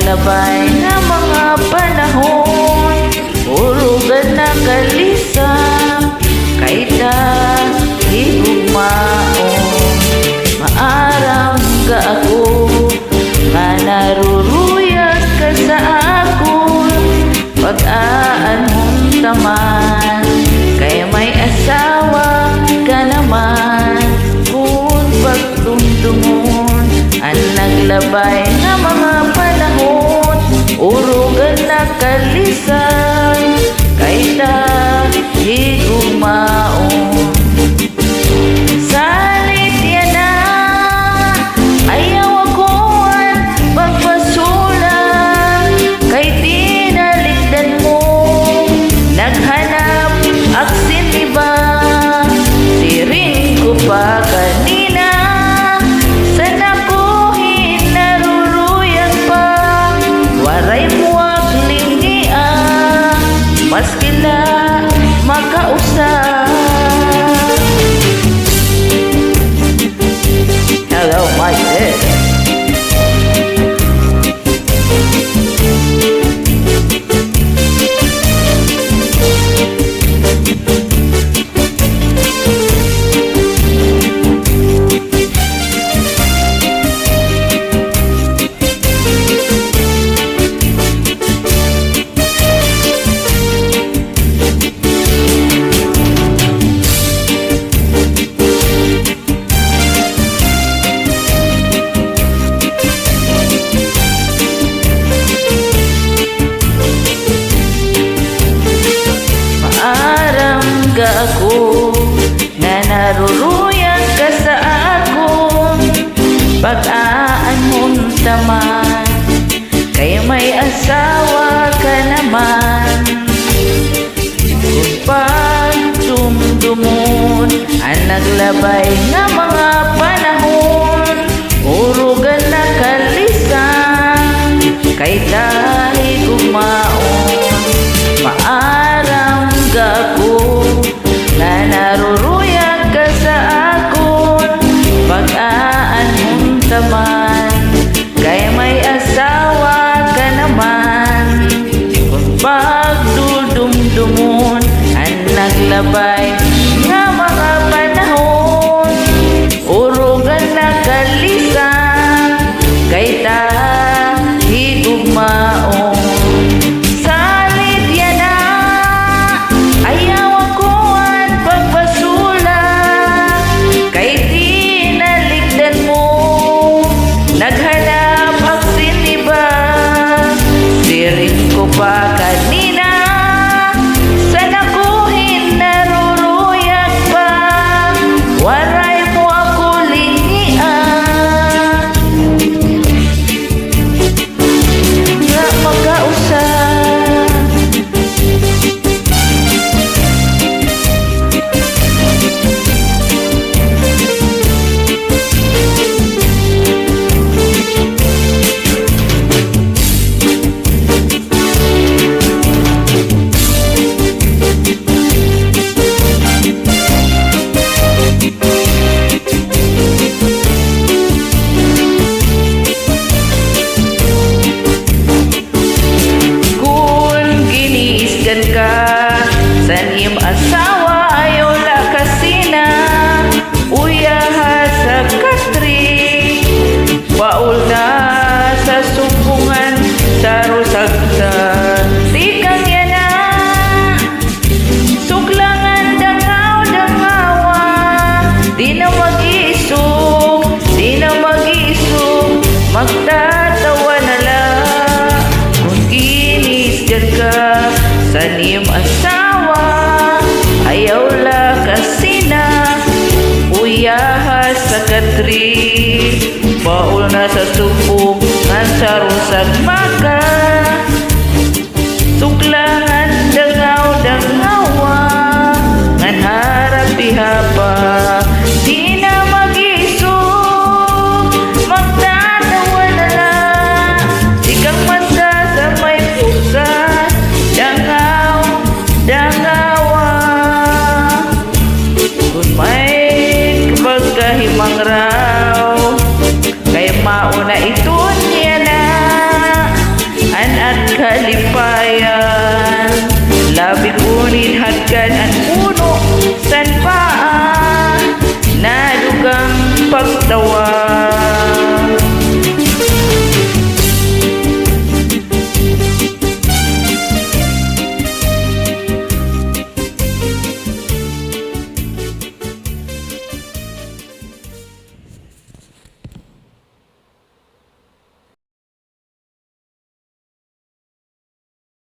naglabay na mga panahon, urugan na kalisa, kay ta higugmaon. Maaram ka ako, nga naruruyag ka sa akon, pag-aanong taman, kay may asawa ka naman. Kung pagtundungon ang naglabay na mga panahon, urugan na kalisan, kay ta higugmaon. Salit yan na, ayaw ako'an pagpasulan, kay tinaligdan mo, naghanap aksin iba. Siring ko pa kanina, sana ko hinaruruyag pa, waray mo aglingian, maskila makausap. Hello, my dear. Ako na naruruyag ka sa akon, pag-aanon taman, kay may asawa ka naman. Kung pagdumdumon ang naglabay na mga panahon, urugan na kalisan, kay tahi gumaon. Maaram ka ako, na naruruyag ka sa akon, pag-aanong taman, kay may asawa ka naman. Kung pagdudumdumon ang naglabay nga mga panahon, urugan na kalisan, kay ta higugmaon. Naghanap aksin iba, siring ko pa kanina, sana ko hinaruruyag pa, waray mo ako lingian, nga magkausap. San iyong asawa ayaw la kasina, uyaha sa kastri, baul na sa sumbungan, sa rusagsa, tikang yana, suklangan dangaw-dangawa, di na mag-isog, magtatawa na lang, kung kinisgan ka, san iyong asawa ayaw la kasina, uyaha sa katri, baul na sa subong ngan sa rusag maka, suklangan dangaw-dangawa, ngan harap ihapa, di na mag-isog, magtatawa na lang, ikang mata sa may pusa, dangawa. Kung may kabagahimang raw, kay mauna ito niya na, Sabi ko ninhadkan ang puno san paa, nadugang pagtawa.